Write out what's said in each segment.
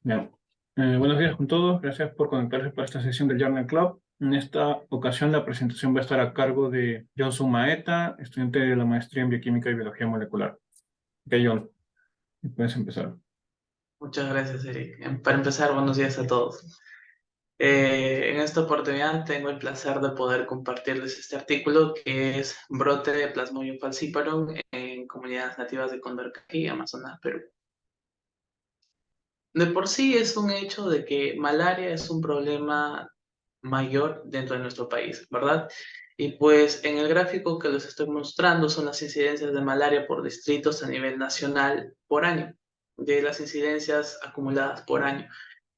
Bien. Buenos días con todos. Gracias por conectarse para esta sesión del Journal Club. En esta ocasión la presentación va a estar a cargo de Johnson Maeta, estudiante de la maestría en Bioquímica y Biología Molecular. Ok, John, puedes empezar. Muchas gracias, Eric. Para empezar, buenos días a todos. En esta oportunidad tengo el placer de poder compartirles este artículo que es Brote de Plasmodium falciparum en comunidades nativas de Condorcanqui, Amazonas, Perú. De por sí es un hecho de que malaria es un problema mayor dentro de nuestro país, ¿verdad? Y pues en el gráfico que les estoy mostrando son las incidencias de malaria por distritos a nivel nacional por año, de las incidencias acumuladas por año.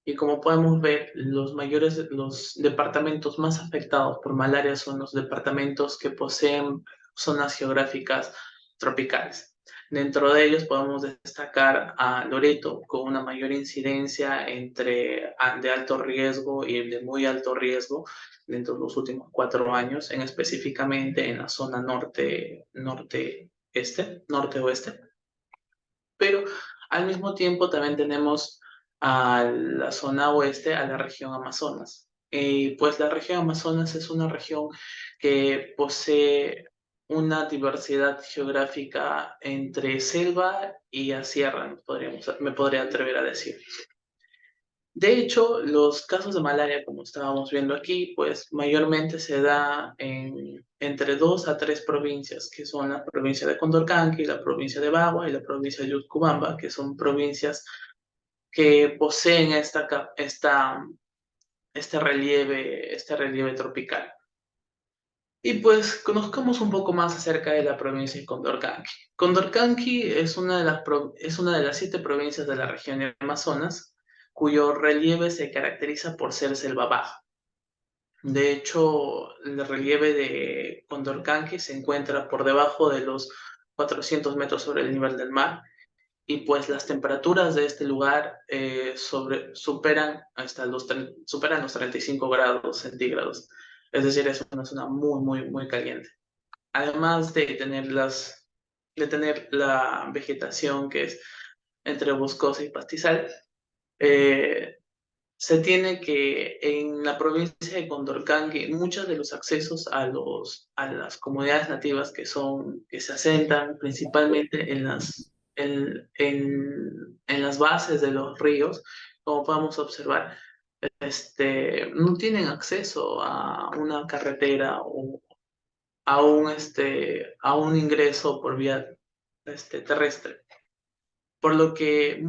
Y como podemos ver, los departamentos más afectados por malaria son los departamentos que poseen zonas geográficas tropicales. Dentro de ellos podemos destacar a Loreto con una mayor incidencia de alto riesgo y de muy alto riesgo dentro de los últimos 4 años, específicamente en la zona norte-oeste, pero al mismo tiempo también tenemos a la zona oeste, a la región Amazonas. Pues la región Amazonas es una región que posee una diversidad geográfica entre selva y a sierra, me podría atrever a decir. De hecho, los casos de malaria, como estábamos viendo aquí, pues mayormente se da entre 2 a 3 provincias, que son la provincia de Condorcanqui, la provincia de Bagua y la provincia de Yutcubamba, que son provincias que poseen este relieve tropical. Y pues conozcamos un poco más acerca de la provincia de Condorcanqui. Condorcanqui es una de las 7 provincias de la región de Amazonas, cuyo relieve se caracteriza por ser selva baja. De hecho, el relieve de Condorcanqui se encuentra por debajo de los 400 metros sobre el nivel del mar y pues las temperaturas de este lugar superan los 35 grados centígrados. Es decir, es una zona muy, muy, muy caliente. Además de tener la vegetación que es entre boscosa y pastizal, eh, se tiene que en la provincia de Condorcanqui muchos de los accesos a las comunidades nativas que se asentan principalmente en las bases de los ríos, como podemos observar, no tienen acceso a una carretera o a un ingreso por vía terrestre, por lo que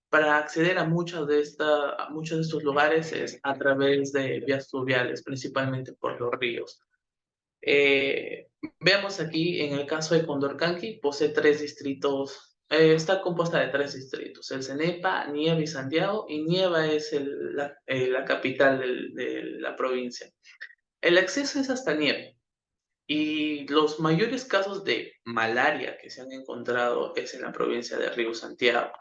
para acceder a muchos de estos lugares es a través de vías fluviales, principalmente por los ríos. Eh, Veamos aquí, en el caso de Condorcanqui, posee 3 distritos, está compuesta de 3 distritos, el Cenepa, Nieva y Santiago, y Nieva es la capital de la provincia. El acceso es hasta Nieva, y los mayores casos de malaria que se han encontrado es en la provincia de Río Santiago,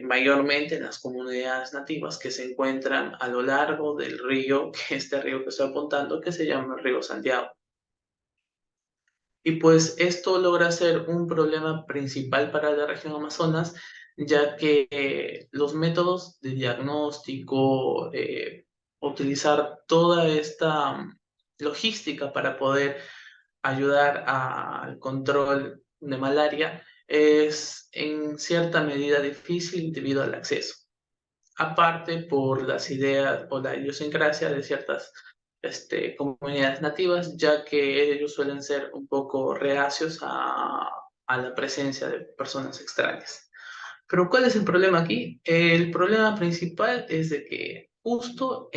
mayormente en las comunidades nativas que se encuentran a lo largo del río, este río que estoy apuntando, que se llama el Río Santiago. Y pues esto logra ser un problema principal para la región Amazonas, ya que los métodos de diagnóstico, utilizar toda esta logística para poder ayudar al control de malaria es en cierta medida difícil debido al acceso. Aparte por las ideas o la idiosincrasia de ciertas comunidades nativas, ya que ellos suelen ser un poco reacios a la presencia de personas extrañas. Pero ¿cuál es el problema aquí? El problema principal es de que justo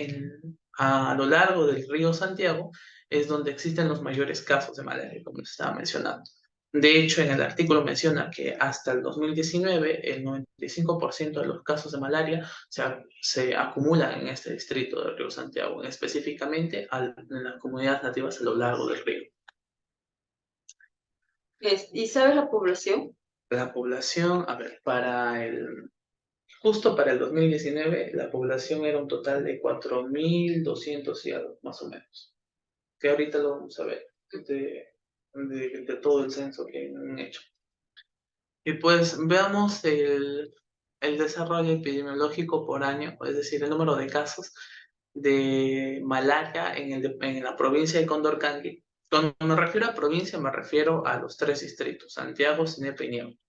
a lo largo del río Santiago es donde existen los mayores casos de malaria, como les estaba mencionando. De hecho, en el artículo menciona que hasta el 2019 el 95% de los casos de malaria se acumulan en este distrito del río Santiago, específicamente en las comunidades nativas a lo largo del río. ¿Y sabes la población? La población, a ver, justo para el 2019, la población era un total de 4.200 y algo, más o menos. Que ahorita lo vamos a ver de todo el censo que han hecho. Y pues veamos el desarrollo epidemiológico por año, es decir, el número de casos de malaria en la provincia de Condorcanqui. Cuando me refiero a provincia, me refiero a los 3 distritos, Santiago, Sinepe y Ñeembucú.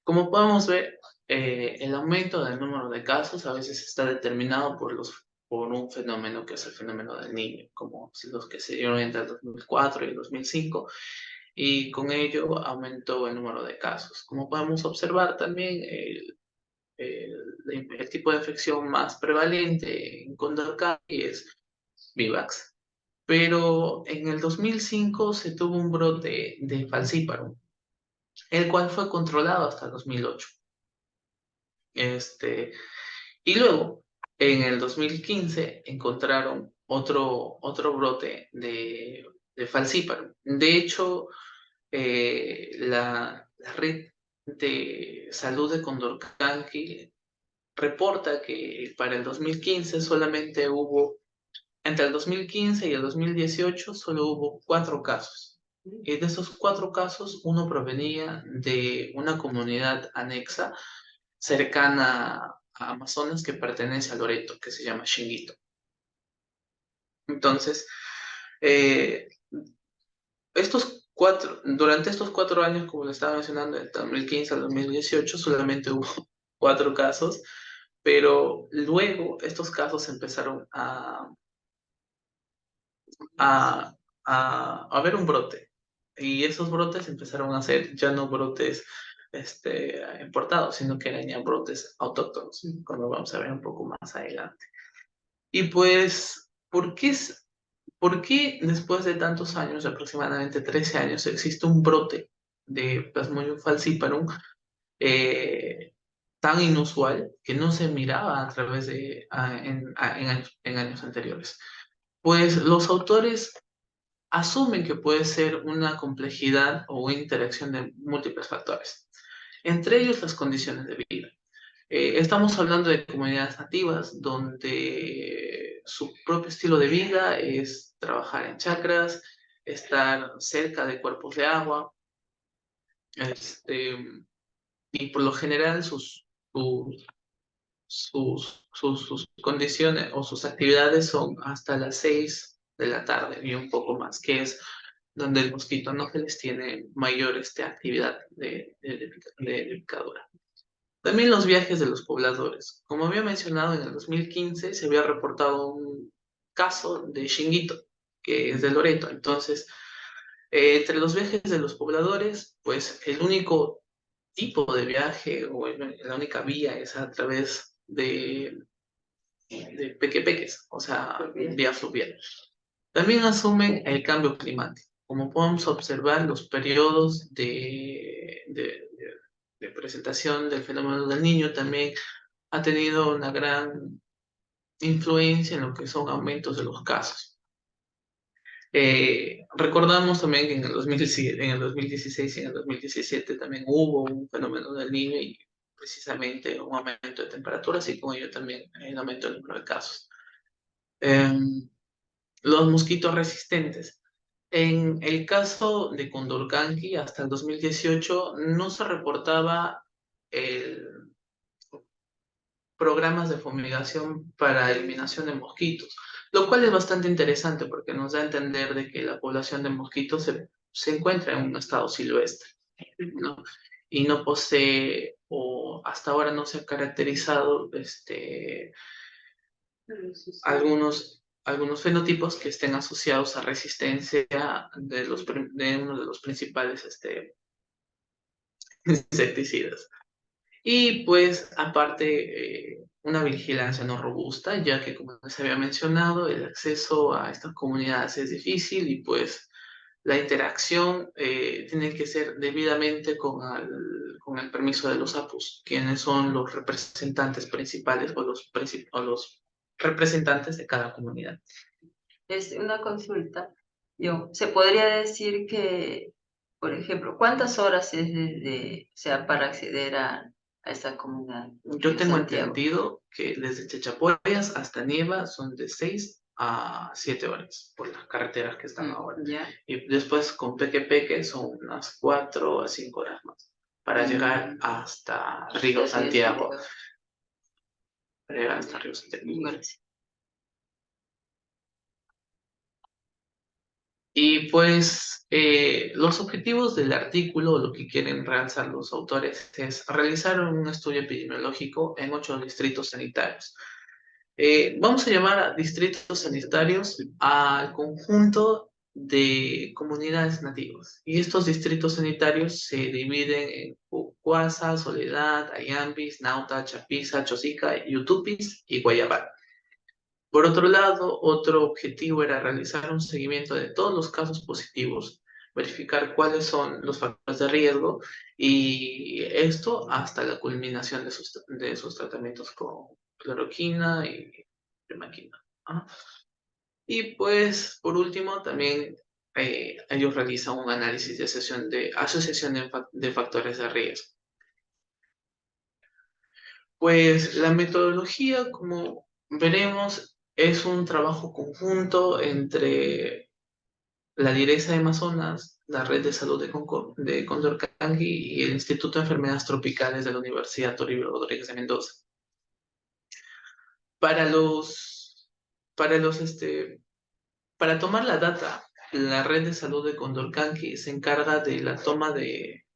Como podemos ver, el aumento del número de casos a veces está determinado por un fenómeno que es el fenómeno del Niño, como los que se dieron entre el 2004 y el 2005, y con ello aumentó el número de casos. Como podemos observar también, el tipo de infección más prevalente en Condorcanqui es Vivax. Pero en el 2005 se tuvo un brote de falciparum, el cual fue controlado hasta el 2008. Y luego, en el 2015, encontraron otro brote de falciparum. De hecho, la red de salud de Condorcanqui reporta que para el 2015 solamente hubo, entre el 2015 y el 2018, solo hubo 4 casos. Y de esos 4 casos, uno provenía de una comunidad anexa cercana a Amazonas que pertenece a Loreto, que se llama Xinguito. Entonces, eh, durante estos 4 años, como les estaba mencionando, del 2015 al 2018, solamente hubo 4 casos, pero luego estos casos empezaron a haber un brote. Y esos brotes empezaron a ser ya no brotes importados, sino que eran ya brotes autóctonos, como vamos a ver un poco más adelante. Y pues, ¿por qué después de tantos años, aproximadamente 13 años, existe un brote de Plasmodium falciparum tan inusual que no se miraba a través de en años anteriores? Pues los autores asumen que puede ser una complejidad o una interacción de múltiples factores, entre ellos las condiciones de vida. Estamos hablando de comunidades nativas donde su propio estilo de vida es trabajar en chacras, estar cerca de cuerpos de agua, y por lo general sus condiciones o sus actividades son hasta las 6 de la tarde y un poco más, que es donde el mosquito anófeles tiene mayor actividad de picadura. También los viajes de los pobladores. Como había mencionado, en el 2015 se había reportado un caso de Xinguito, que es de Loreto. Entonces, entre los viajes de los pobladores, pues el único tipo de viaje o la única vía es a través de pequepeques, o sea, vía fluvial. También asumen el cambio climático. Como podemos observar, los periodos de presentación del fenómeno del Niño también ha tenido una gran influencia en lo que son aumentos de los casos. Recordamos también que en el 2016 y en el 2017 también hubo un fenómeno del Niño y precisamente un aumento de temperaturas y con ello también el aumento del número de casos. Los mosquitos resistentes. En el caso de Condorcanqui, hasta el 2018 no se reportaba programas de fumigación para eliminación de mosquitos, lo cual es bastante interesante porque nos da a entender de que la población de mosquitos se encuentra en un estado silvestre, ¿no? Y no posee, o hasta ahora no se ha caracterizado algunos fenotipos que estén asociados a resistencia de uno de los principales insecticidas. Y pues aparte, una vigilancia no robusta, ya que como les había mencionado, el acceso a estas comunidades es difícil y pues la interacción tiene que ser debidamente con el permiso de los APUs, quienes son los representantes principales o los representantes de cada comunidad. Es una consulta. Se podría decir que, por ejemplo, ¿cuántas horas es o sea, para acceder a esta comunidad? Yo de tengo Santiago? entendido que desde Chachapoyas hasta Nieva son de 6 a 7 horas por las carreteras que están ahora. Ya. Y después con Peque Peque son unas 4 a 5 horas más para llegar hasta Río Santiago. Para llegar hasta Río Santiago. Gracias. Y pues los objetivos del artículo, lo que quieren realzar los autores, es realizar un estudio epidemiológico en 8 distritos sanitarios. Vamos a llamar a distritos sanitarios al conjunto de comunidades nativas. Y estos distritos sanitarios se dividen en Cuasa, Soledad, Ayambis, Nauta, Chapiza, Chosica, Yutupis y Guayabal. Por otro lado, otro objetivo era realizar un seguimiento de todos los casos positivos, verificar cuáles son los factores de riesgo y esto hasta la culminación de sus tratamientos con cloroquina y primaquina. ¿Ah? Y pues, por último, también ellos realizan un análisis de asociación de factores de riesgo. Pues la metodología, como veremos, es un trabajo conjunto entre la Direza de Amazonas, la Red de Salud de Condorcanqui y el Instituto de Enfermedades Tropicales de la Universidad Toribio Rodríguez de Mendoza. Para para tomar la data, la Red de Salud de Condorcanqui se encarga de la toma de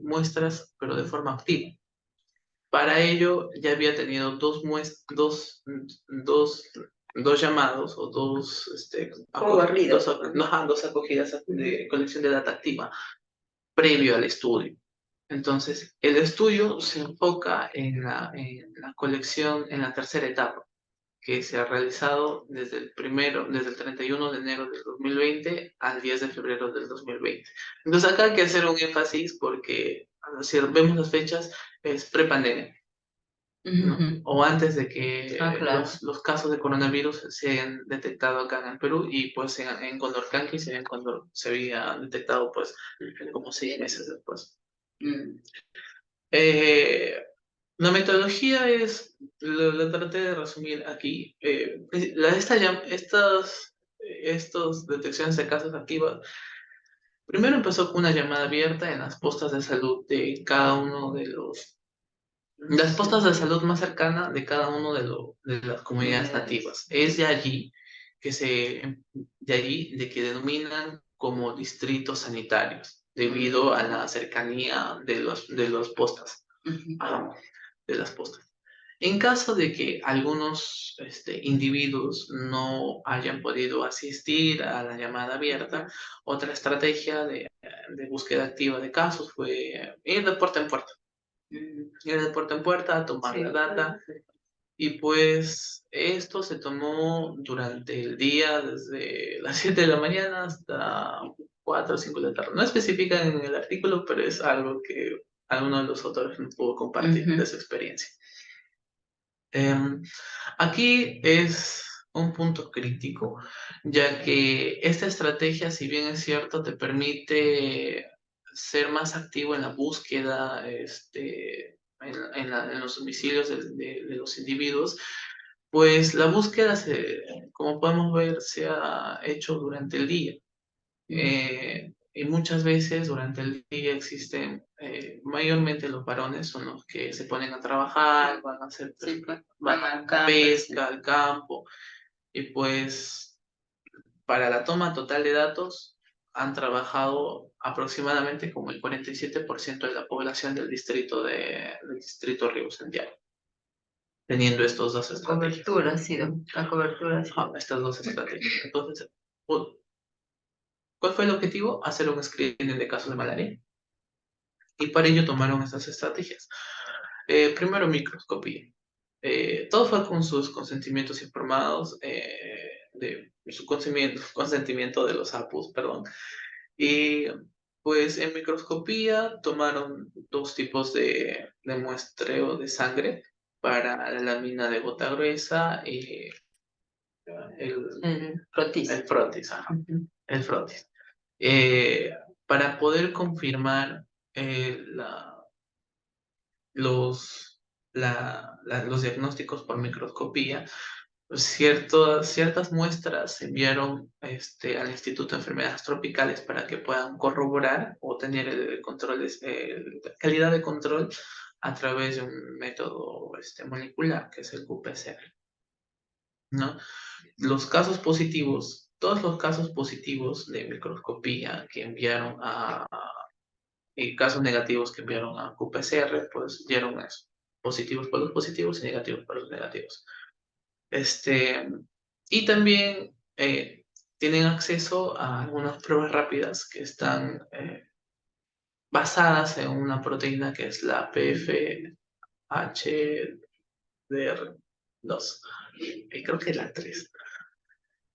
muestras, pero de forma activa. Para ello ya había tenido dos llamados o dos acogidas de colección de data activa previo al estudio. Entonces, el estudio se enfoca en la colección en la tercera etapa, que se ha realizado desde el 31 de enero del 2020 al 10 de febrero del 2020. Entonces, acá hay que hacer un énfasis porque, si vemos las fechas, es prepandemia. ¿No? O antes de que claro. los casos de coronavirus se hayan detectado acá en el Perú y pues en Condorcanqui se había detectado pues como 6 meses después. La metodología la traté de resumir aquí. Estos detecciones de casos activas, primero empezó con una llamada abierta en las postas de salud de cada uno de las postas de salud más cercanas de cada uno de las comunidades nativas. Es de allí de que denominan como distritos sanitarios, debido a la cercanía de los postas, de las postas. En caso de que algunos individuos no hayan podido asistir a la llamada abierta, otra estrategia de búsqueda activa de casos fue ir de puerta en puerta. Ir de puerta en puerta a tomar la data. Y pues esto se tomó durante el día, desde las 7 de la mañana hasta 4 o 5 de la tarde. No especifican en el artículo, pero es algo que alguno de los autores nos pudo compartir de su experiencia. Aquí es un punto crítico, ya que esta estrategia, si bien es cierto, te permite ser más activo en la búsqueda, en los domicilios de los individuos, pues la búsqueda, como podemos ver, se ha hecho durante el día. Y muchas veces durante el día existen, mayormente los varones son los que se ponen a trabajar, van a hacer pesca, al campo, y pues para la toma total de datos han trabajado aproximadamente como el 47% de la población del distrito Río Santiago, teniendo estos dos estrategias. La cobertura ha sido. Estas dos estrategias. Entonces, ¿cuál fue el objetivo? Hacer un screening de casos de malaria. Y para ello tomaron estas estrategias. Primero, microscopía. Todo fue con sus consentimientos informados, de su consentimiento de los APUs, perdón. Y pues en microscopía tomaron 2 tipos de muestreo de sangre para la lámina de gota gruesa y El frotis. El frotis, ajá. El frotis. Para poder confirmar los diagnósticos por microscopía, ciertas muestras se enviaron al Instituto de Enfermedades Tropicales para que puedan corroborar o tener el control, calidad de control a través de un método molecular, que es el qPCR, ¿no? Los casos positivos, todos los casos positivos de microscopía que enviaron y casos negativos que enviaron a qPCR, pues dieron eso, positivos para los positivos y negativos para los negativos. Y también tienen acceso a algunas pruebas rápidas que están basadas en una proteína que es la PFHDR2, y creo que la 3.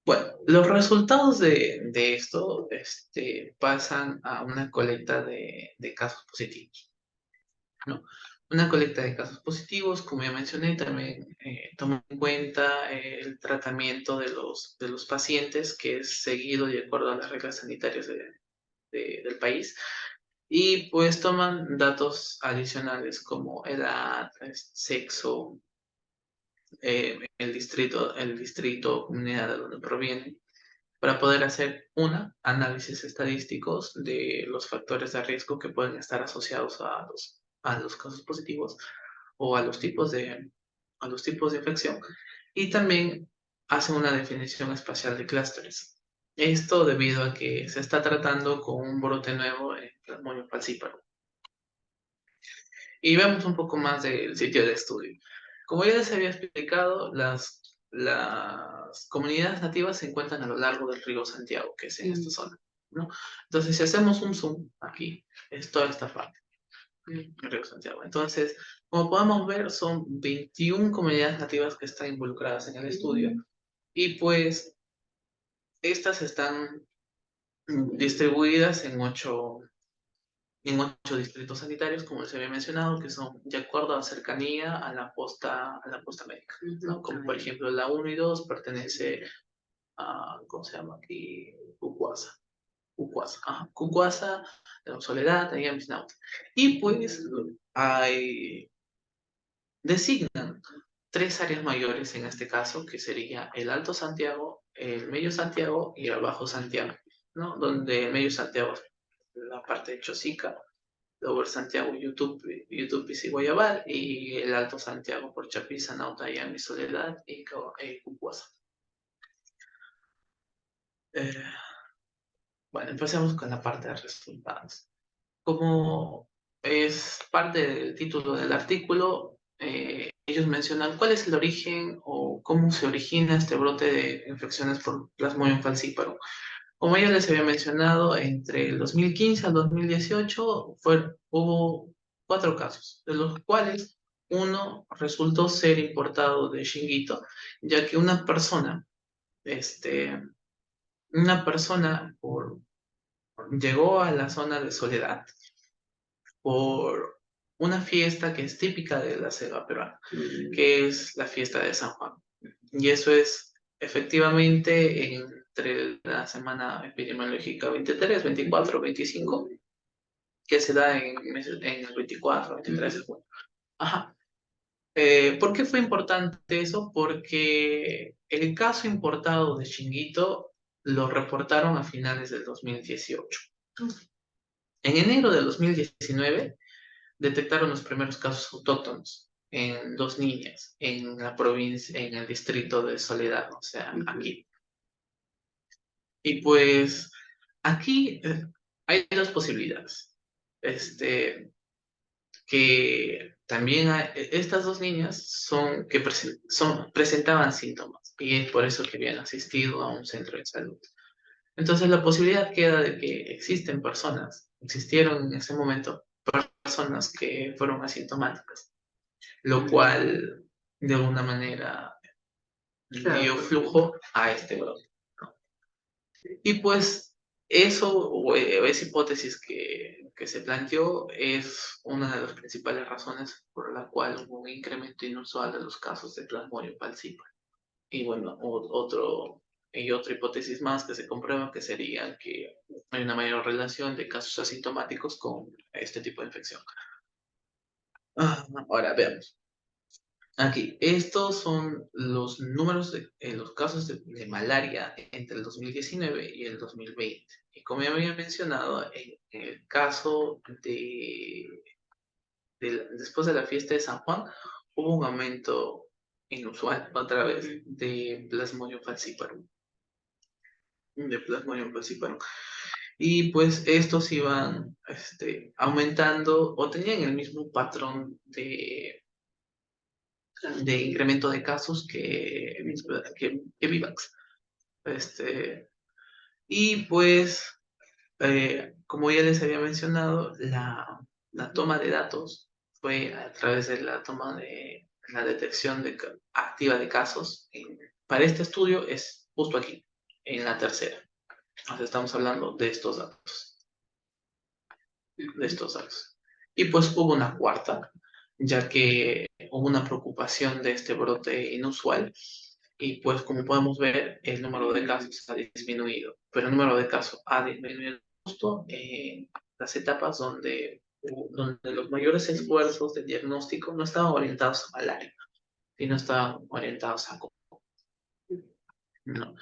Bueno, los resultados de esto pasan a una colecta de casos positivos, ¿no? Una colecta de casos positivos, como ya mencioné, también toma en cuenta el tratamiento de los pacientes, que es seguido de acuerdo a las reglas sanitarias del país, y pues toman datos adicionales como edad, sexo, el distrito, comunidad de donde provienen, para poder hacer análisis estadísticos de los factores de riesgo que pueden estar asociados a los casos positivos o a los tipos de infección, y también hace una definición espacial de clústeres. Esto debido a que se está tratando con un brote nuevo en Plasmodium falciparum. Y vemos un poco más del sitio de estudio. Como ya les había explicado, las comunidades nativas se encuentran a lo largo del río Santiago, que es en esta zona, ¿no? Entonces, si hacemos un zoom aquí, es toda esta parte, el río Santiago. Entonces, como podemos ver, son 21 comunidades nativas que están involucradas en el estudio, y pues estas están distribuidas en 8 distritos sanitarios, como les había mencionado, que son de acuerdo a la cercanía a la posta médica, ¿no? Como por ejemplo la 1 y 2 pertenece a, ¿cómo se llama aquí? Cucuasa. Cucuasa, Soledad, ahí en Bisnauta. Y pues designan 3 áreas mayores en este caso, que sería el Alto Santiago, el Medio Santiago y el Bajo Santiago, ¿no? Donde el Medio Santiago es la parte de Chosica, Lower Santiago, YouTube, y Guayabal, y el Alto Santiago por Chapiza, Nauta, Yami, Soledad y Cucuasa. Bueno, empecemos con la parte de resultados. Como es parte del título del artículo, ellos mencionan cuál es el origen o cómo se origina este brote de infecciones por Plasmodium falciparum. Como ya les había mencionado, entre el 2015 al 2018 hubo 4 casos, de los cuales uno resultó ser importado de Shinguito, ya que una persona llegó a la zona de Soledad por una fiesta que es típica de la selva peruana, que es la fiesta de San Juan. Y eso es efectivamente entre la semana epidemiológica 23, 24, 25, que se da en el 24, 23 de junio. Ajá. ¿Por qué fue importante eso? Porque el caso importado de Chinguito lo reportaron a finales del 2018. En enero del 2019 detectaron los primeros casos autóctonos en 2 niñas en la provincia, en el distrito de Soledad, o sea, aquí. Y pues aquí hay 2 posibilidades. Que también estas 2 niñas presentaban síntomas, y es por eso que habían asistido a un centro de salud. Entonces la posibilidad queda de que existieron en ese momento personas que fueron asintomáticas, lo cual de alguna manera dio flujo a este brote, ¿no? Y pues eso, o esa hipótesis que se planteó, es una de las principales razones por la cual hubo un incremento inusual de los casos de Plasmodium falciparum. Y bueno, otra hipótesis más que se comprueba, que sería que hay una mayor relación de casos asintomáticos con este tipo de infección. Ahora veamos. Aquí, estos son los números de los casos de malaria entre el 2019 y el 2020. Y como ya había mencionado, en el caso después de la fiesta de San Juan, hubo un aumento inusual, otra vez, de Plasmodium falciparum. Y pues estos iban aumentando o tenían el mismo patrón de incremento de casos que Vivax. Y pues, como ya les había mencionado, la toma de datos fue a través de la toma de la detección activa de casos. Para este estudio es justo aquí, en la tercera. Entonces estamos hablando de estos datos. Y pues hubo una cuarta, ya que hubo una preocupación de este brote inusual y pues como podemos ver el número de casos ha disminuido, pero el número de casos ha disminuido justo en las etapas donde los mayores esfuerzos de diagnóstico no estaban orientados a malaria, sino estaban orientados a COVID. ¿No?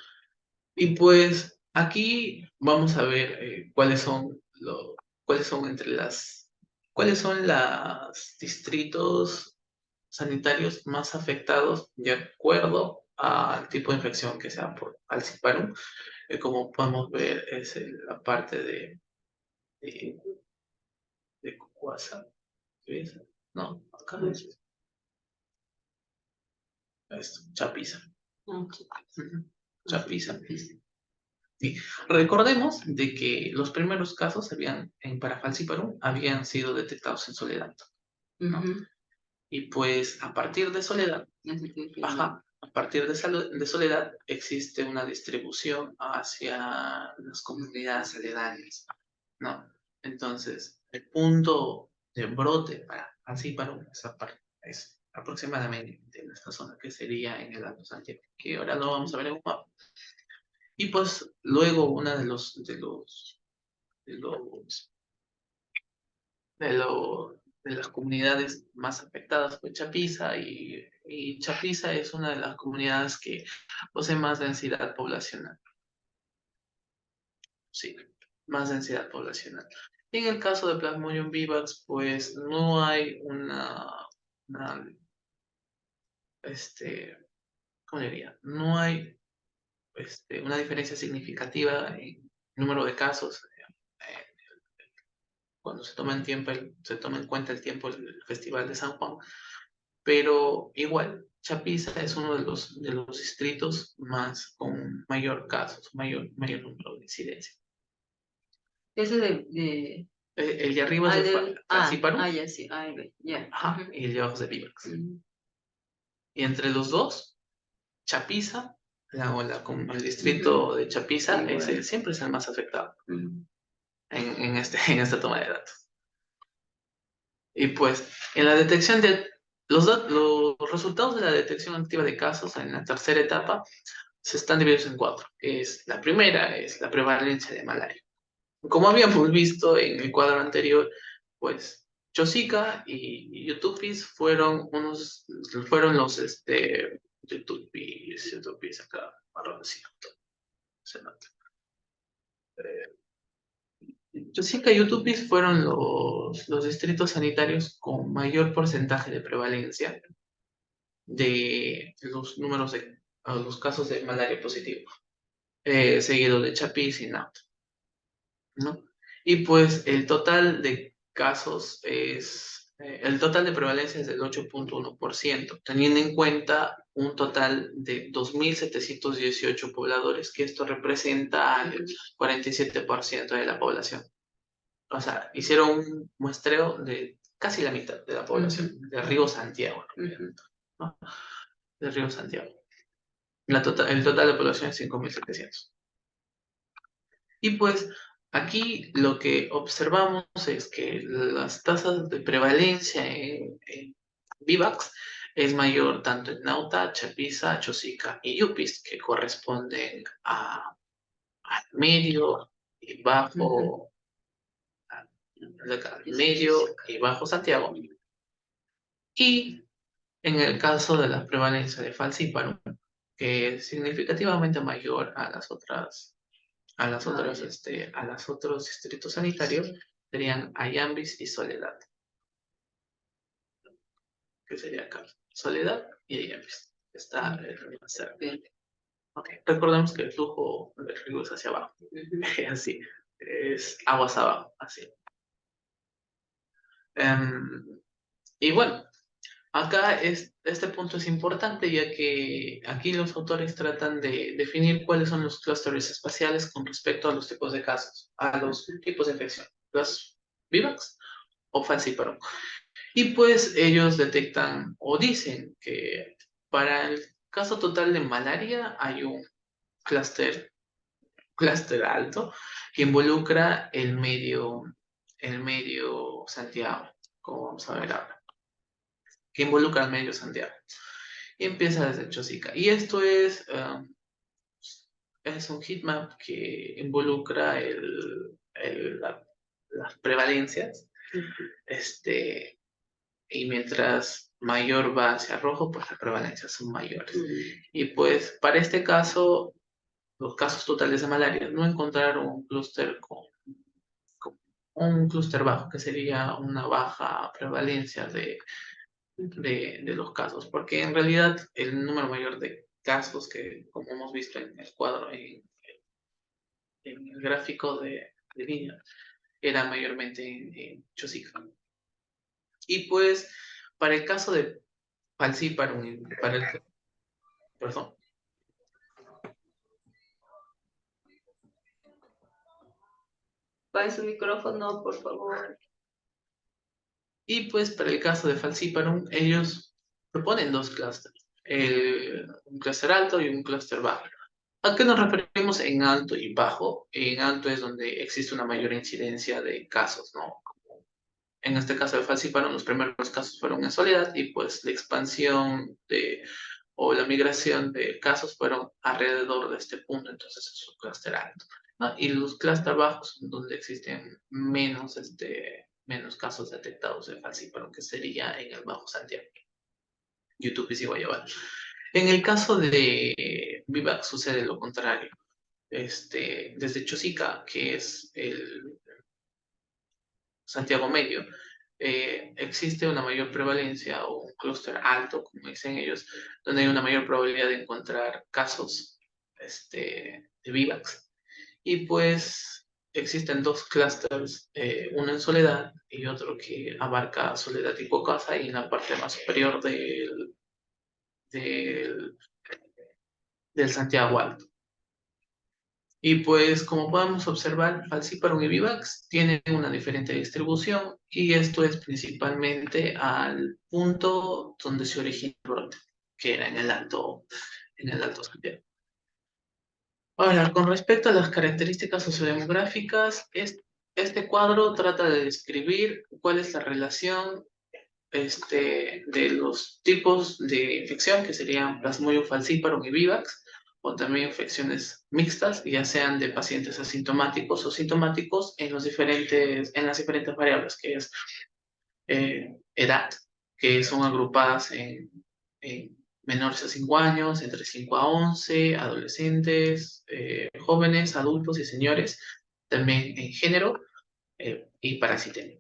Y pues aquí vamos a ver cuáles son cuáles son los distritos sanitarios más afectados de acuerdo al tipo de infección que sea por falciparum. Como podemos ver es la parte de, de Cucuasa. ¿Ves? No, acá es esto, Chapiza. Chapiza. Sí. Recordemos de que los primeros casos para falciparum habían sido detectados en Soledad, ¿no? Y pues a partir de Soledad, a partir de Soledad existe una distribución hacia las comunidades aledañas, ¿no? Entonces, el punto de brote para falciparum es aproximadamente en esta zona que sería en el Alto Santiago, que ahora lo vamos a ver en un mapa. Y pues luego una de los de las comunidades más afectadas fue Chapiza y Chapiza es una de las comunidades que posee más densidad poblacional. Sí, más densidad poblacional. Y en el caso de Plasmodium vivax, pues no hay una ¿cómo diría? No hay una diferencia significativa en número de casos. Cuando se toma en cuenta el tiempo del Festival de San Juan, pero igual, Chapiza es uno de los distritos con mayor casos, mayor número de incidencia. Ese de... El de arriba es de Falciparum, ya sí, ya. ajá, y el de abajo es de Vivax. Y entre los dos, Chapiza, el distrito de Chapiza, siempre es el más afectado en esta toma de datos. Y pues, en la detección los resultados de la detección activa de casos en la tercera etapa se están divididos en cuatro. La primera es la prevalencia de malaria. Como habíamos visto en el cuadro anterior, pues Chosica y Yutupis fueron los Yutupis acá, marroncito, se nota. Chosica y Yutupis fueron los distritos sanitarios con mayor porcentaje de prevalencia de los casos de malaria positivo, seguido de Chapis y Naut, ¿no? Y pues el total de casos el total de prevalencia es del 8.1%, teniendo en cuenta un total de 2.718 pobladores, que esto representa el 47% de la población. O sea, hicieron un muestreo de casi la mitad de la población, de Río Santiago, ¿no? De Río Santiago. El total de población es 5.700. Y pues aquí lo que observamos es que las tasas de prevalencia en Vivax es mayor tanto en Nauta, Chapiza, Chosica y Yupis, que corresponden al medio y bajo, medio y bajo Santiago. Y En el caso de la prevalencia de falciparum, que es significativamente mayor a los otros distritos sanitarios, serían Ayambis y Soledad, que sería acá. Soledad y Ayambis. Está más cerca. Okay. Recordemos que el flujo del río es hacia abajo. Así. Es aguas abajo. Así. Y bueno, acá este punto es importante ya que aquí los autores tratan de definir cuáles son los clústeres espaciales con respecto a los tipos de casos, a los tipos de infección, los VIVAX o falciparum. Y pues ellos detectan o dicen que para el caso total de malaria hay un clúster alto que involucra el medio Santiago, como vamos a ver ahora, que involucra el medio Santiago. Y empieza desde Chosica. Y esto es un heatmap que involucra las prevalencias. Y mientras mayor va hacia rojo, pues las prevalencias son mayores. Y pues para este caso, los casos totales de malaria no encontraron un clúster con un clúster bajo, que sería una baja prevalencia de los casos, porque en realidad el número mayor de casos que, como hemos visto en el cuadro, en el gráfico de línea, era mayormente en Chosica. Y pues, para el caso de falciparum, perdón. Apague su micrófono, por favor. Y pues para el caso de falciparum, ellos proponen dos clústeres, un clúster alto y un clúster bajo. ¿A qué nos referimos en alto y bajo? En alto es donde existe una mayor incidencia de casos, ¿no? En este caso de falciparum, los primeros casos fueron en Soledad y pues la expansión o la migración de casos fueron alrededor de este punto, entonces es un clúster alto, ¿no? Y los clústeres bajos son donde existen menos casos detectados de falciparum, que sería en el Bajo Santiago, YouTube y Guayabal. En el caso de Vivac sucede lo contrario. Desde Chosica, que es el Santiago Medio, existe una mayor prevalencia o un clúster alto, como dicen ellos, donde hay una mayor probabilidad de encontrar casos de VIVAX. Y pues existen dos clústeres, uno en Soledad y otro que abarca Soledad y Cocasa, y en la parte más superior del, del Santiago Alto. Y pues como podemos observar, Falciparum y Vivax tienen una diferente distribución, y esto es principalmente al punto donde se origina el brote, que era en el Alto Santiago. Ahora, con respecto a las características sociodemográficas, este cuadro trata de describir cuál es la relación de los tipos de infección, que serían Plasmodium falciparum y Vivax, o también infecciones mixtas, ya sean de pacientes asintomáticos o sintomáticos, en las diferentes variables, que es edad, que son agrupadas en menores a 5 años, entre 5 a 11, adolescentes, jóvenes, adultos y señores, también en género y parasitemia.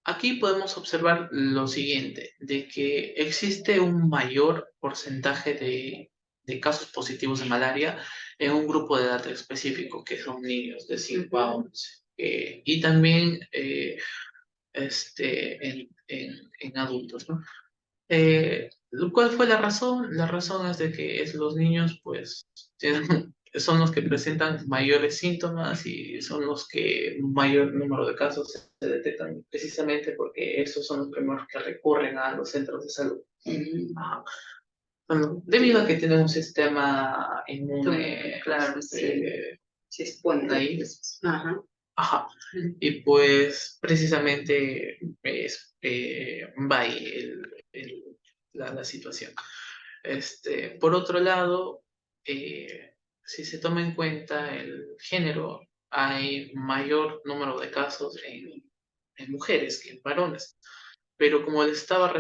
Aquí podemos observar lo siguiente, de que existe un mayor porcentaje de casos positivos de malaria en un grupo de edad específico, que son niños de 5 a 11. Y también en adultos, ¿no? ¿Cuál fue la razón? La razón es de que los niños, pues, son los que presentan mayores síntomas y son los que mayor número de casos se detectan, precisamente porque esos son los primeros que recurren a los centros de salud. Ajá. Bueno, debido a que tienen un sistema inmune, claro, sí. Se expone ahí. Ajá. Ajá. Y pues precisamente va ahí la situación. Por otro lado, si se toma en cuenta el género, hay mayor número de casos en mujeres que en varones. Pero como les estaba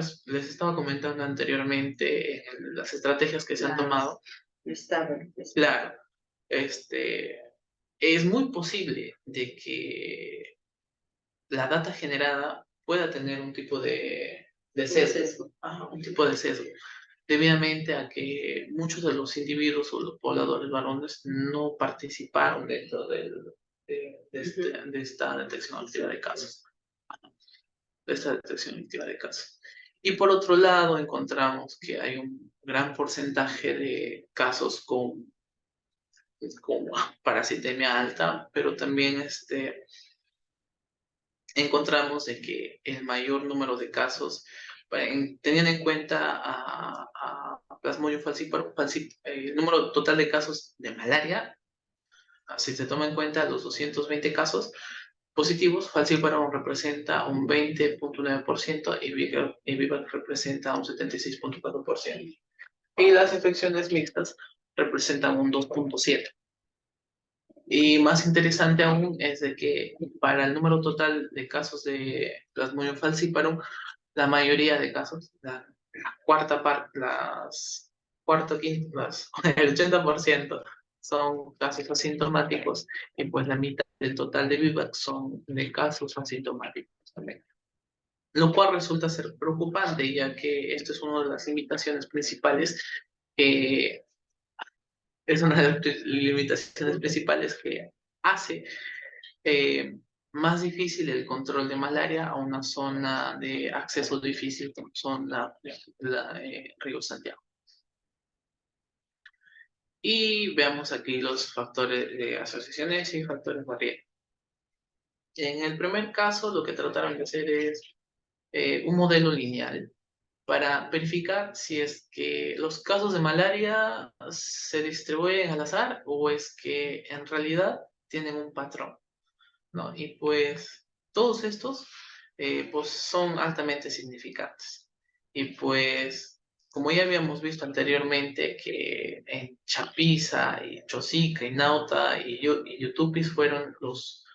comentando anteriormente, en las estrategias que se han tomado, claro, es muy posible de que la data generada pueda tener un tipo de sesgo, un tipo de sesgo, debidamente a que muchos de los individuos o los pobladores varones no participaron dentro de esta detección activa de casos, de esta detección activa de casos. Y por otro lado, encontramos que hay un gran porcentaje de casos con parasitemia alta, pero también encontramos de que el mayor número de casos, teniendo en cuenta a Plasmodium falciparum, el número total de casos de malaria, si se toma en cuenta los 220 casos positivos, falciparum representa un 20.9% y Vivac representa un 76.4%. Y las infecciones mixtas representan un 2.7%. Y más interesante aún es de que para el número total de casos de Plasmodium falciparum, la mayoría de casos, la cuarta parte, el 80% son casos asintomáticos y pues la mitad del total de VIVAC son de casos asintomáticos también. Lo cual resulta ser preocupante, ya que esto es una de las limitaciones principales que es una de las limitaciones principales que hace más difícil el control de malaria a una zona de acceso difícil como son Río Santiago. Y veamos aquí los factores de asociaciones y factores barrera. En el primer caso, lo que trataron de hacer es un modelo lineal para verificar si es que los casos de malaria se distribuyen al azar o es que en realidad tienen un patrón, ¿no? Y pues todos estos pues son altamente significantes. Y pues, como ya habíamos visto anteriormente, que en Chapiza, y Chosica, y Nauta, y Yutupis fueron los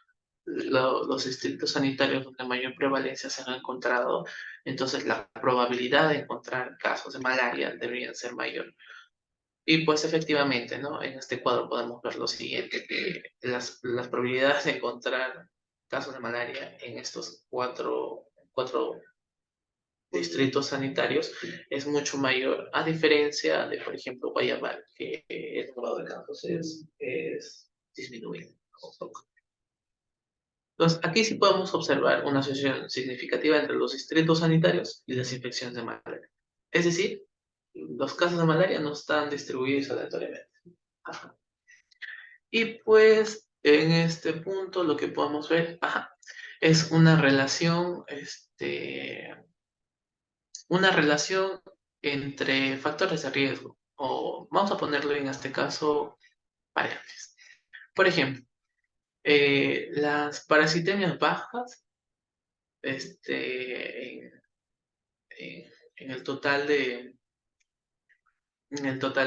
distritos sanitarios donde mayor prevalencia se han encontrado, entonces la probabilidad de encontrar casos de malaria debería ser mayor. Y pues efectivamente, ¿no? En este cuadro podemos ver lo siguiente, que las probabilidades de encontrar casos de malaria en estos cuatro distritos sanitarios es mucho mayor, a diferencia de, por ejemplo, Guayabal, que el número de casos es disminuido. Entonces, aquí sí podemos observar una asociación significativa entre los distritos sanitarios y las infecciones de malaria. Es decir, los casos de malaria no están distribuidos aleatoriamente. Ajá. Y pues en este punto lo que podemos ver es una relación entre factores de riesgo, o vamos a ponerlo en este caso variables. Por ejemplo, las parasitemias bajas en el total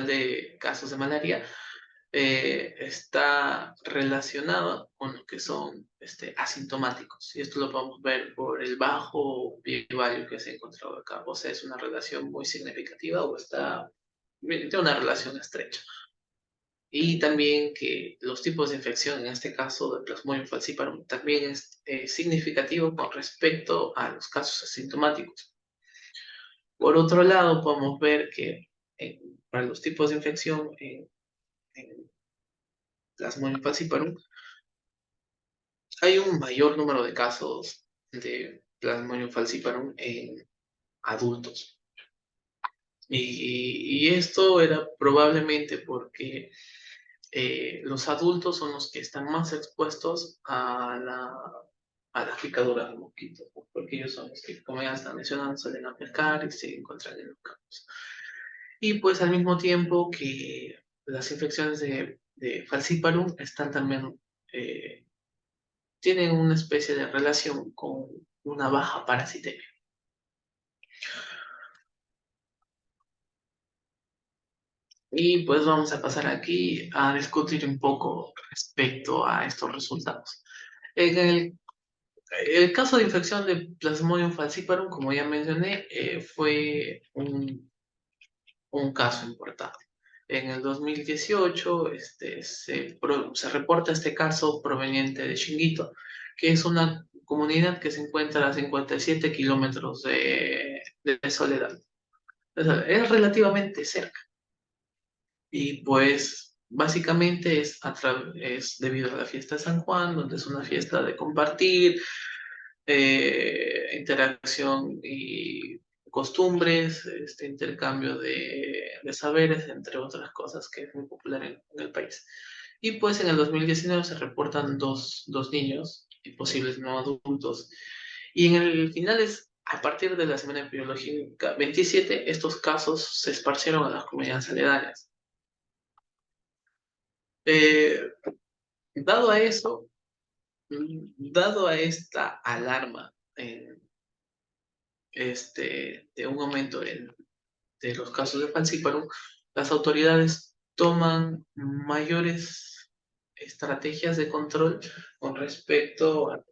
de casos de malaria está relacionado con lo que son asintomáticos. Y esto lo podemos ver por el bajo p-value que se ha encontrado acá. O sea, es una relación muy significativa o tiene una relación estrecha. Y también que los tipos de infección, en este caso de Plasmodium falciparum, también es significativo con respecto a los casos asintomáticos. Por otro lado, podemos ver que para los tipos de infección en Plasmodium falciparum, hay un mayor número de casos de Plasmodium falciparum en adultos. Y esto era probablemente porque los adultos son los que están más expuestos a la picadura del mosquito, porque ellos son los que, como ya están mencionando, suelen aplicar y se encuentran en los campos. Y pues al mismo tiempo que las infecciones de falciparum están también, tienen una especie de relación con una baja parasitemia. Y pues vamos a pasar aquí a discutir un poco respecto a estos resultados. En el El caso de infección de Plasmodium falciparum, como ya mencioné, fue un caso importante. En el 2018 se reporta este caso proveniente de Chinguito, que es una comunidad que se encuentra a 57 kilómetros de Soledad. O sea, es relativamente cerca. Y pues básicamente es debido a la fiesta de San Juan, donde es una fiesta de compartir, interacción y costumbres, este intercambio de saberes, entre otras cosas que es muy popular en el país. Y pues en el 2019 se reportan dos niños y posibles no adultos. Y en el finales, a partir de la semana epidemiológica 27, estos casos se esparcieron a las comunidades aledañas. Eh, dado a eso, dado a esta alarma de un aumento de los casos de falciparum, las autoridades toman mayores estrategias de control con respecto al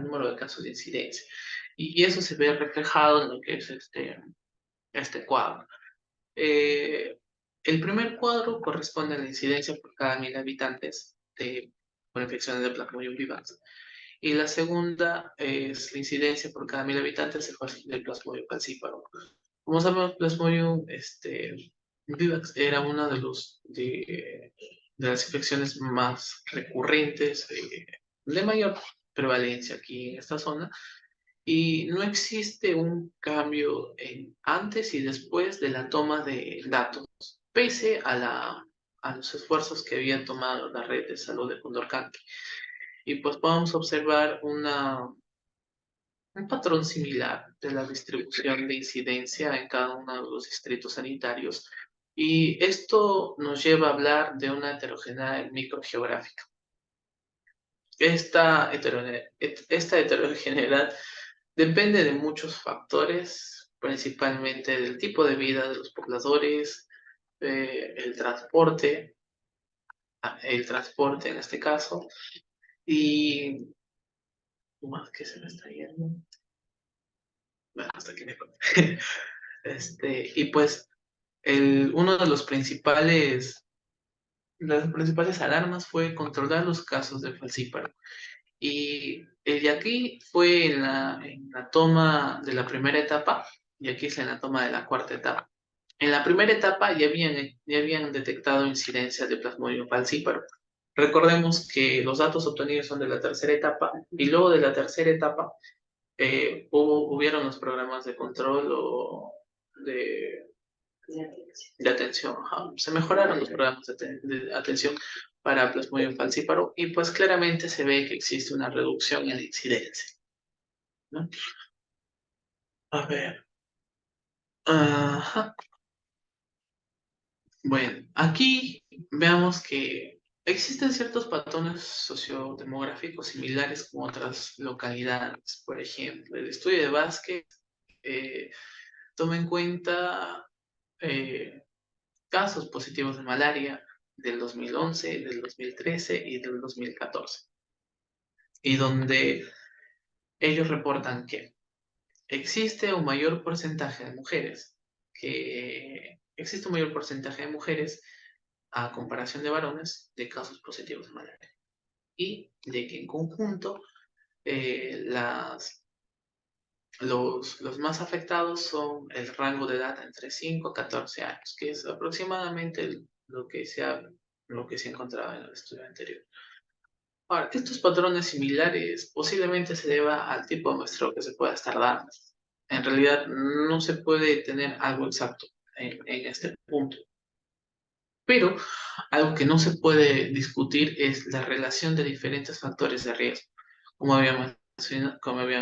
número de casos de incidencia. Y eso se ve reflejado en lo que es este cuadro. Eh, el primer cuadro corresponde a la incidencia por cada 1.000 habitantes por infecciones de Plasmodium vivax. Y la segunda es la incidencia por cada 1.000 habitantes del Plasmodium falciparum. Como sabemos, Plasmodium vivax era una de las infecciones más recurrentes, de mayor prevalencia aquí en esta zona, y no existe un cambio en antes y después de la toma de datos, pese a los esfuerzos que había tomado la red de salud de Condorcanqui. Y pues podemos observar un patrón similar de la distribución de incidencia en cada uno de los distritos sanitarios. Y esto nos lleva a hablar de una heterogeneidad microgeográfica. Esta heterogeneidad depende de muchos factores, principalmente del tipo de vida de los pobladores, el transporte en este caso, y más que se me está yendo. Bueno, hasta aquí me conté. Y pues uno de las principales alarmas fue controlar los casos de falciparum. Y el de aquí fue en la toma de la primera etapa, y aquí es en la toma de la cuarta etapa. En la primera etapa ya habían detectado incidencias de Plasmodium falciparum. Recordemos que los datos obtenidos son de la tercera etapa, y luego de la tercera etapa hubieron los programas de control o de, de atención. Ajá. Se mejoraron los programas de atención para Plasmodium falciparum y pues claramente se ve que existe una reducción en la incidencia, ¿no? A ver. Ajá. Bueno, aquí veamos que existen ciertos patrones sociodemográficos similares con otras localidades. Por ejemplo, el estudio de Vázquez eh, toma en cuenta eh, casos positivos de malaria del 2011, del 2013 y del 2014, y donde ellos reportan que existe un mayor porcentaje de mujeres a comparación de varones de casos positivos de malaria, y de que en conjunto los más afectados son el rango de edad entre 5 a 14 años, que es aproximadamente lo que se encontraba en el estudio anterior. Ahora, estos patrones similares posiblemente se deba al tipo de muestreo que se pueda estar dando. En realidad no se puede tener algo exacto en este punto. Pero algo que no se puede discutir es la relación de diferentes factores de riesgo. Como había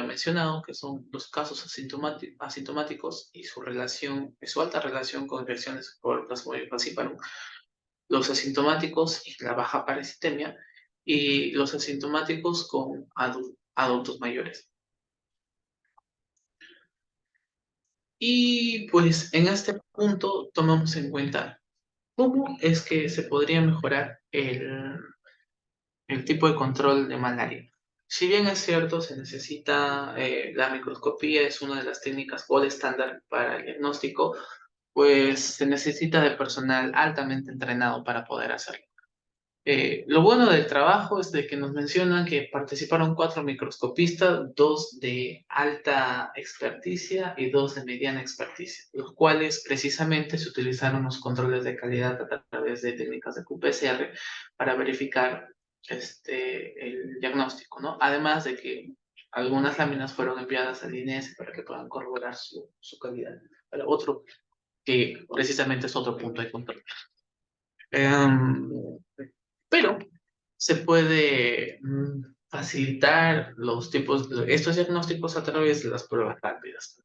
mencionado, que son los casos asintomáticos y su alta relación con infecciones por Plasmodium falciparum, los asintomáticos y la baja parasitemia, y los asintomáticos con adultos mayores. Y pues en este punto tomamos en cuenta cómo es que se podría mejorar el tipo de control de malaria. Si bien es cierto, se necesita, la microscopía es una de las técnicas gold estándar para el diagnóstico, pues se necesita de personal altamente entrenado para poder hacerlo. Lo bueno del trabajo es de que nos mencionan que participaron 4 microscopistas, 2 de alta experticia y 2 de mediana experticia, los cuales precisamente se utilizaron los controles de calidad a través de técnicas de qPCR para verificar el diagnóstico, ¿no? Además de que algunas láminas fueron enviadas al INS para que puedan corroborar su calidad. Pero otro que precisamente es otro punto de control. Em, pero se puede facilitar estos diagnósticos a través de las pruebas rápidas.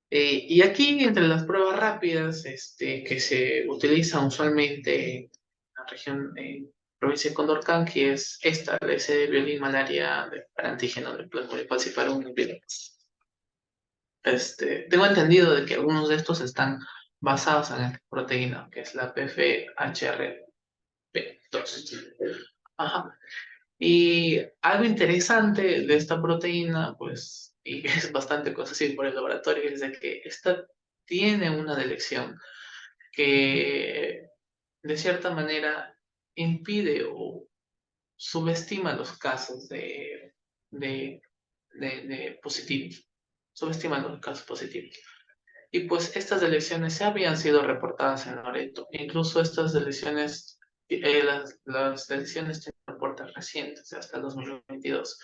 Y aquí, entre las pruebas rápidas que se utilizan usualmente en la región, provincia de Condorcanqui, es esta, la ese violín malaria para antígeno de plasmodium falciparum vivax. Tengo entendido de que algunos de estos están basados en esta proteína, que es la PFHRP2. Ajá. Y algo interesante de esta proteína, pues, y es bastante conocido por el laboratorio, es de que esta tiene una delección que, de cierta manera, impide o subestima los casos de positivos. Subestima los casos positivos. Y pues estas deleciones ya habían sido reportadas en Loreto. Incluso estas deleciones, las deleciones tienen reportes recientes, hasta el 2022.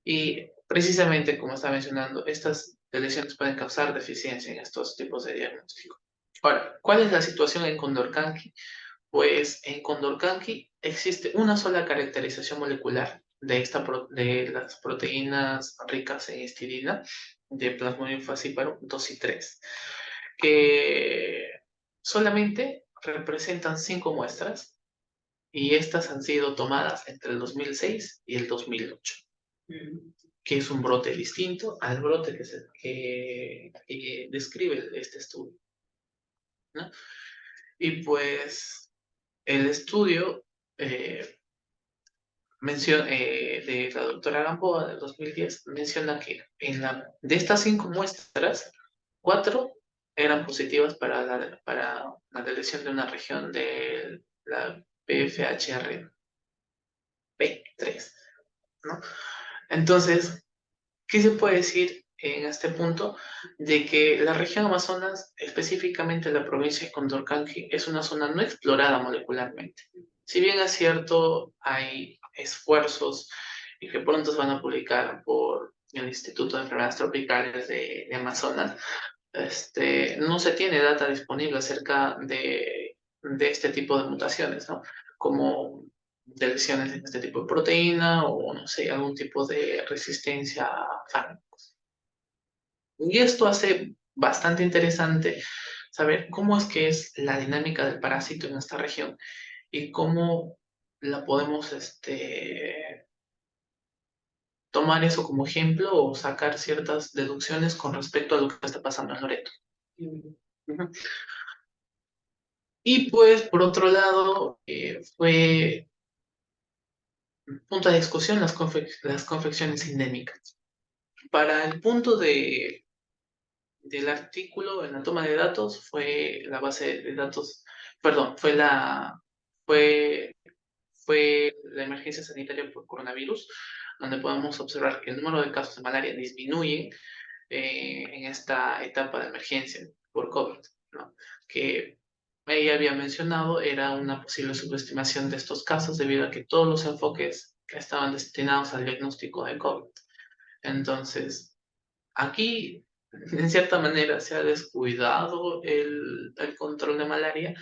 Y precisamente, como estaba mencionando, estas deleciones pueden causar deficiencia en estos tipos de diagnóstico. Ahora, ¿cuál es la situación en Condorcanqui? Pues en Condorcanqui existe una sola caracterización molecular de las proteínas ricas en histidina de Plasmodium falciparum 2 y 3, que solamente representan 5 muestras y estas han sido tomadas entre el 2006 y el 2008, que es un brote distinto al brote que describe este estudio, ¿no? Y pues el estudio de la doctora Gamboa del 2010 menciona que de estas 5 muestras, 4 eran positivas para la detección de una región de la PFHRP3, ¿no? Entonces, ¿qué se puede decir en este punto? De que la región Amazonas, específicamente la provincia de Condorcanqui, es una zona no explorada molecularmente. Si bien es cierto, hay esfuerzos y que pronto se van a publicar por el Instituto de Enfermedades Tropicales de Amazonas, no se tiene data disponible acerca de este tipo de mutaciones, ¿no? Como de lesiones en este tipo de proteína o, no sé, algún tipo de resistencia a fármacos. Y esto hace bastante interesante saber cómo es que es la dinámica del parásito en esta región y cómo la podemos tomar eso como ejemplo o sacar ciertas deducciones con respecto a lo que está pasando en Loreto. Ujú. Y pues, por otro lado, fue punto de discusión las confecciones endémicas. Para el punto del artículo en la toma de datos fue la base de datos, perdón, fue, fue la emergencia sanitaria por coronavirus, donde podemos observar que el número de casos de malaria disminuye en esta etapa de emergencia por COVID, ¿no? Que ella había mencionado era una posible subestimación de estos casos debido a que todos los enfoques estaban destinados al diagnóstico de COVID. Entonces, aquí, en cierta manera, se ha descuidado el control de malaria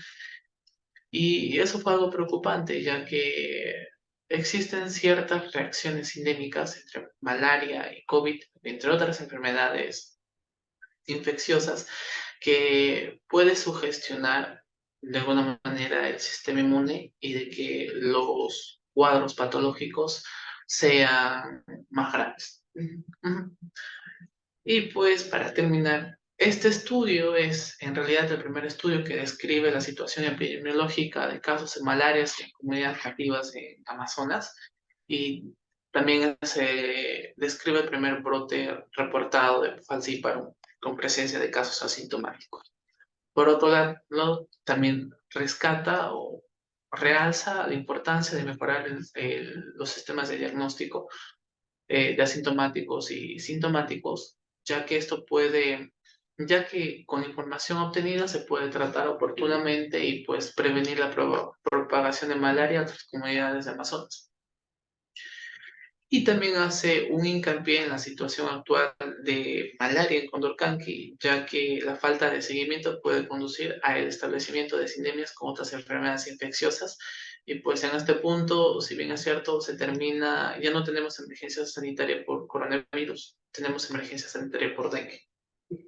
y eso fue algo preocupante, ya que existen ciertas reacciones endémicas entre malaria y COVID, entre otras enfermedades infecciosas, que puede sugestionar de alguna manera el sistema inmune y de que los cuadros patológicos sean más graves. Y pues para terminar, este estudio es en realidad el primer estudio que describe la situación epidemiológica de casos de malaria en comunidades nativas en Amazonas y También se describe el primer brote reportado de falciparum con presencia de casos asintomáticos. Por otro lado, también rescata o realza la importancia de mejorar los sistemas de diagnóstico de asintomáticos y sintomáticos, ya que con información obtenida se puede tratar oportunamente y pues prevenir la propagación de malaria a otras comunidades de Amazonas. Y también hace un hincapié en la situación actual de malaria en Condorcanqui, ya que la falta de seguimiento puede conducir al establecimiento de sindemias con otras enfermedades infecciosas. Y pues en este punto, si bien es cierto, ya no tenemos emergencia sanitaria por coronavirus, tenemos emergencia sanitaria por dengue.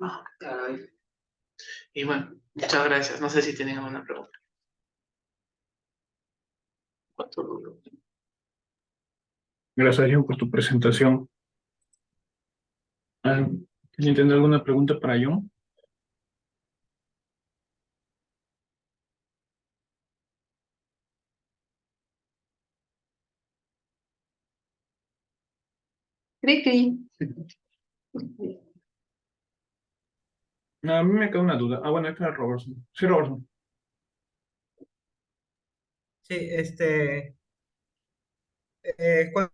Ah, caray. Y bueno, muchas gracias. No sé si tienen alguna pregunta. ¿Cuánto duro? Gracias, John, por tu presentación. ¿Alguien tiene alguna pregunta para John? Cri, cri. No, a mí me queda una duda. Bueno, esta es Robertson. Sí, Robertson. Sí, cuando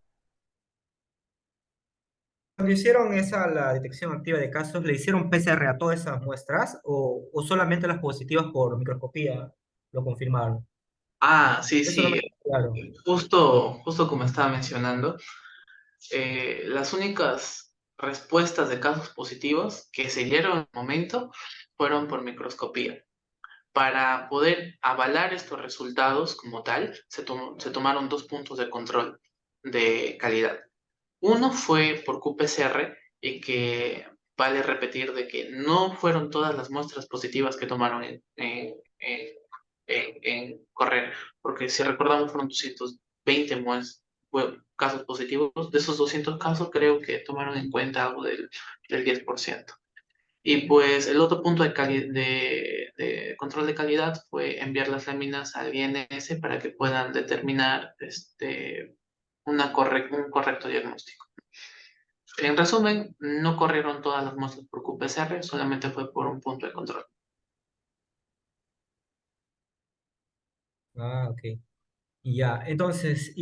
hicieron la detección activa de casos, ¿le hicieron PCR a todas esas muestras o solamente las positivas por microscopía lo confirmaron? Ah, sí, Eso no me sí. queda claro. Justo como estaba mencionando, las únicas respuestas de casos positivos que se dieron en el momento fueron por microscopía. Para poder avalar estos resultados como tal, se tomaron dos puntos de control de calidad. Uno fue por qPCR y que vale repetir de que no fueron todas las muestras positivas que tomaron en correr, porque si recordamos fueron 220 casos positivos. De esos 200 casos creo que tomaron en cuenta algo del 10%. Y pues el otro punto de control de calidad fue enviar las láminas al INS para que puedan determinar un correcto diagnóstico. En resumen, no corrieron todas las muestras por qPCR, solamente fue por un punto de control. Ah, ok. Y ya, entonces,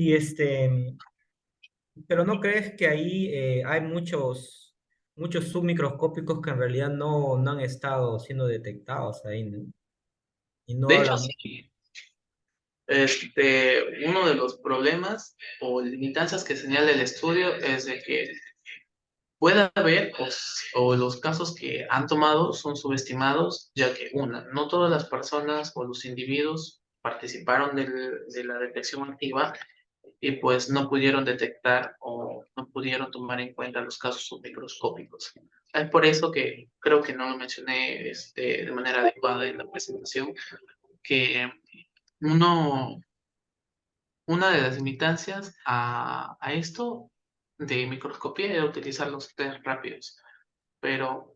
pero ¿no crees que ahí hay muchos submicroscópicos que en realidad no han estado siendo detectados ahí, ¿no? Y no De hecho, hablan. sí, uno de los problemas o limitancias que señala el estudio es de que puede haber o los casos que han tomado son subestimados, ya que no todas las personas o los individuos participaron de la detección activa y pues no pudieron detectar o no pudieron tomar en cuenta los casos submicroscópicos. Es por eso que creo que no lo mencioné de manera adecuada en la presentación, que uno, una de las limitancias a esto de microscopía era utilizar los test rápidos, pero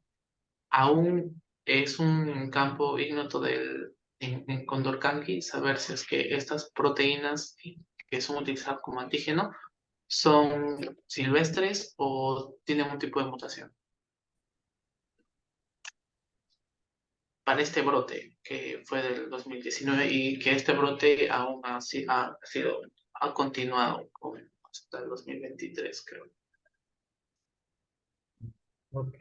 aún es un campo ignoto en Condorcanqui saber si es que estas proteínas que son utilizadas como antígeno son silvestres o tienen un tipo de mutación. Para este brote que fue del 2019 y que este brote aún ha continuado hasta el 2023, creo. Ok.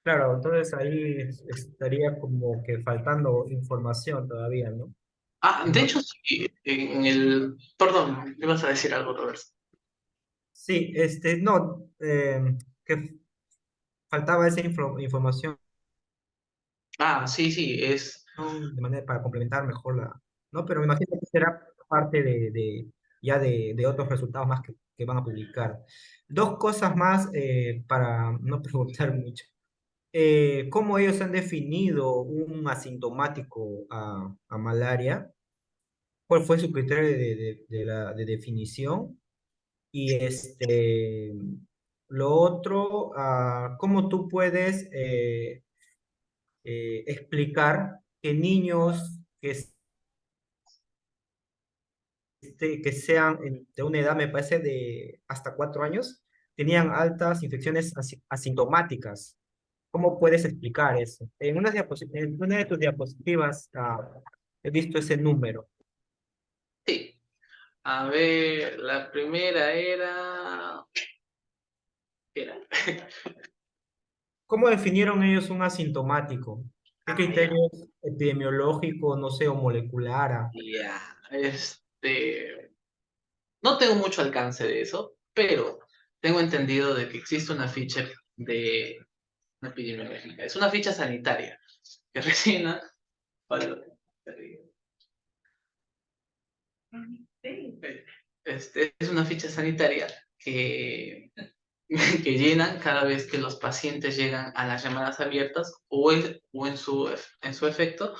Claro, entonces ahí estaría como que faltando información todavía, ¿no? Ah, En de ot- hecho, sí, perdón, me ibas a decir algo, Roberto. Sí, no, que faltaba esa información Ah, sí, sí, de manera para complementar mejor ¿no? Pero me imagino que será parte ya de otros resultados más que van a publicar. Dos cosas más para no preguntar mucho. ¿Cómo ellos han definido un asintomático a malaria? ¿Cuál fue su criterio de definición? Y lo otro, ¿cómo tú puedes explicar que niños que que sean de una edad, me parece, de hasta 4 años, tenían altas infecciones asintomáticas. ¿Cómo puedes explicar eso? En una de tus diapositivas he visto ese número. Sí. A ver, la primera era, ¿Cómo definieron ellos un asintomático? ¿Qué ya, criterios epidemiológicos, no sé, o molecular? ya, no tengo mucho alcance de eso, pero tengo entendido de que existe una ficha de una epidemiológica. Es una ficha sanitaria que recién, es una ficha sanitaria que, que llenan cada vez que los pacientes llegan a las llamadas abiertas o en su defecto,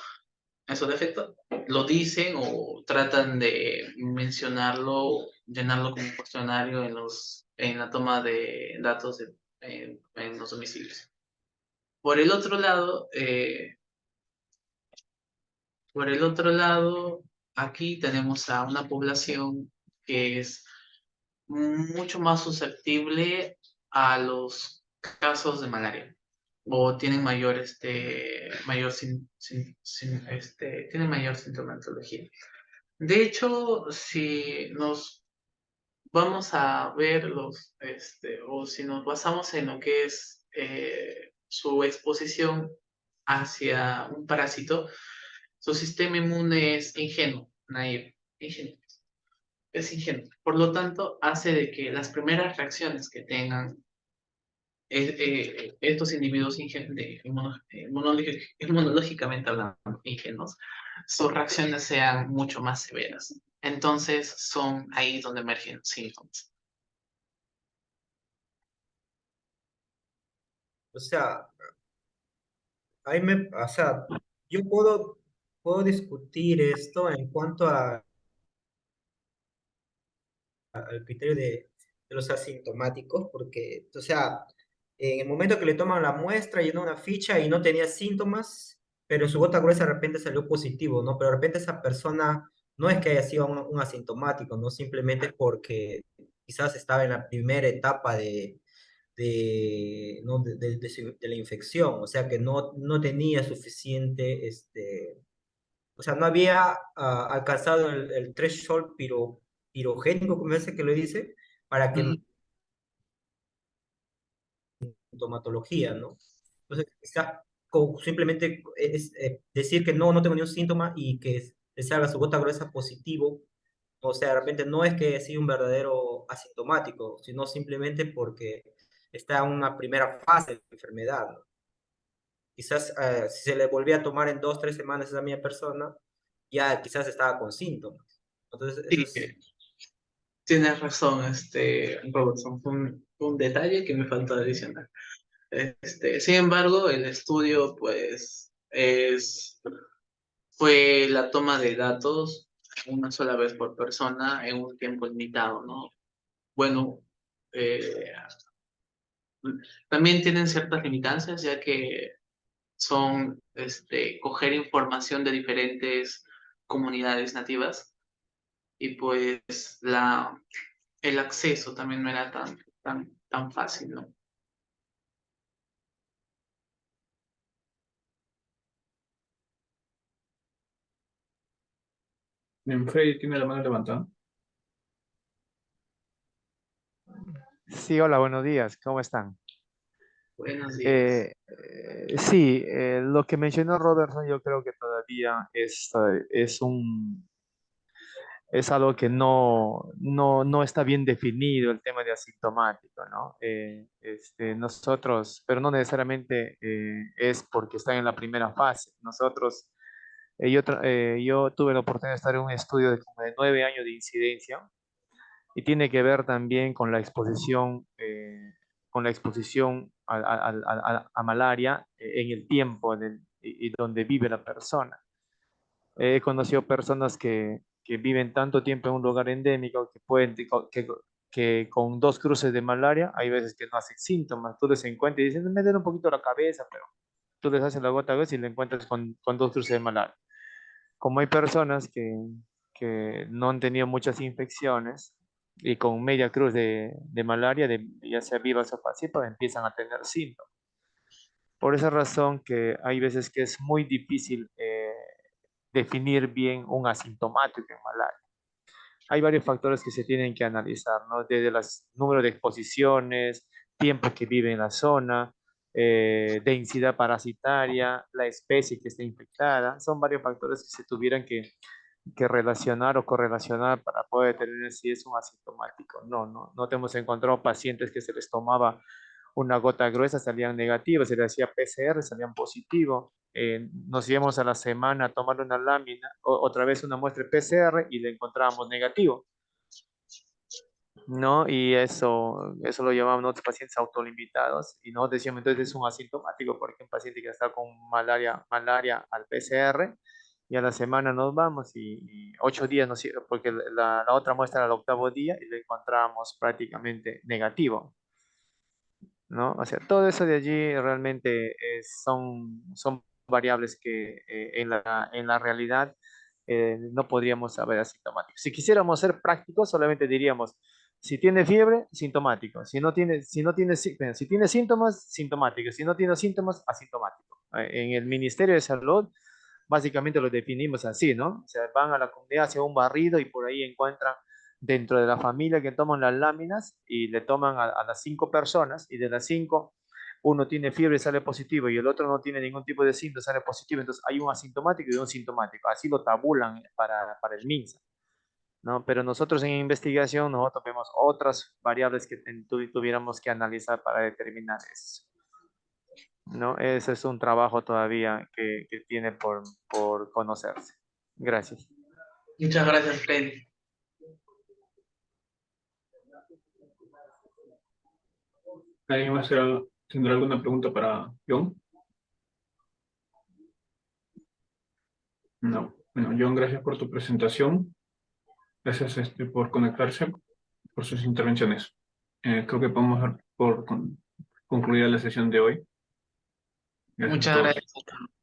lo dicen o tratan de mencionarlo, llenarlo como un cuestionario en la toma de datos en los domicilios. Por el otro lado, aquí tenemos a una población que es mucho más susceptible a los casos de malaria o tienen tienen mayor sintomatología. De hecho, si nos vamos a ver o si nos basamos en lo que es su exposición hacia un parásito, su sistema inmune es ingenuo, naive, ingenuo, es ingenuo. Por lo tanto, hace de que las primeras reacciones que tengan estos individuos inmunológicamente hablando, ingenuos, sus reacciones sean mucho más severas. Entonces, son ahí donde emergen síntomas. O sea, o sea, yo puedo discutir esto en cuanto al criterio de los asintomáticos, porque, o sea, en el momento que le toman la muestra, llenó una ficha y no tenía síntomas, pero en su gota gruesa de repente salió positivo, ¿no? Pero de repente esa persona no es que haya sido un asintomático, ¿no? Simplemente porque quizás estaba en la primera etapa ¿no? de la infección, o sea que no tenía suficiente, o sea, no había alcanzado el threshold pirogénico, como es que lo dice, para que Mm, sintomatología, ¿no? Entonces, quizá simplemente es decir que no tengo ningún síntoma y que le salga su gota gruesa positivo, o sea, de repente no es que sea un verdadero asintomático, sino simplemente porque está en una primera fase de enfermedad, ¿no? Quizás si se le volvía a tomar en 2, 3 semanas a esa misma persona, ya quizás estaba con síntomas. Entonces, eso sí, es, tienes razón, Robertson, fue un detalle que me faltó adicionar. Sin embargo, el estudio, pues, fue la toma de datos una sola vez por persona en un tiempo limitado, ¿no? Bueno, eh, también tienen ciertas limitancias, ya que son coger información de diferentes comunidades nativas y pues el acceso también no era tan fácil, ¿no? Bien, Freddy tiene la mano levantada. Sí, hola, buenos días, ¿cómo están? Buenos días. Sí, lo que mencionó Robertson yo creo que todavía es algo que no está bien definido el tema de asintomático, ¿no? Nosotros, pero no necesariamente es porque están en la primera fase. Nosotros, yo tuve la oportunidad de estar en un estudio de como de 9 años de incidencia y tiene que ver también con la exposición a malaria en el tiempo y donde vive la persona. He conocido personas que viven tanto tiempo en un lugar endémico que con 2 cruces de malaria hay veces que no hacen síntomas. Tú les encuentras y dicen, me duele un poquito la cabeza, pero tú les haces la gota a veces y le encuentras con 2 cruces de malaria. Como hay personas que no han tenido muchas infecciones y con media cruz de malaria, ya sea vivas o falcipadas, empiezan a tener síntomas. Por esa razón que hay veces que es muy difícil definir bien un asintomático en malaria. Hay varios factores que se tienen que analizar, ¿no? Desde el número de exposiciones, tiempo que vive en la zona, densidad parasitaria, la especie que está infectada. Son varios factores que se tuvieran que relacionar o correlacionar para poder determinar si es un asintomático. No te hemos encontrado pacientes que se les tomaba una gota gruesa, salían negativos, se le hacía PCR, salían positivos. Nos íbamos a la semana a tomar una lámina, otra vez una muestra de PCR y le encontrábamos negativo, ¿no? Y eso lo llamaban otros pacientes autolimitados y nosotros decíamos entonces es un asintomático porque un paciente que está con malaria al PCR y a la semana nos vamos y 8 días, porque la otra muestra era el 8º día y le encontrábamos prácticamente negativo, ¿no? O sea, todo eso de allí realmente son variables que en la realidad no podríamos saber asintomáticos. Si quisiéramos ser prácticos, solamente diríamos, si tiene fiebre, sintomático. Si tiene síntomas, sintomático. Si no tiene síntomas, asintomático. En el Ministerio de Salud, básicamente lo definimos así, ¿no? O sea, van a la comunidad, hacen un barrido y por ahí encuentran dentro de la familia que toman las láminas y le toman a las 5 personas y de las 5 uno tiene fiebre y sale positivo y el otro no tiene ningún tipo de síntoma, sale positivo. Entonces hay un asintomático y un sintomático. Así lo tabulan para el MINSA, ¿no? Pero nosotros en investigación, nosotros vemos otras variables que tuviéramos que analizar para determinar eso, ¿no? Ese es un trabajo todavía que tiene por conocerse. Gracias. Muchas gracias, Freddy. ¿Alguien más tendrá alguna pregunta para John? No. Bueno, John, gracias por tu presentación. Gracias por conectarse, por sus intervenciones. Creo que podemos dar por concluida la sesión de hoy. Gracias a Muchas todos. gracias.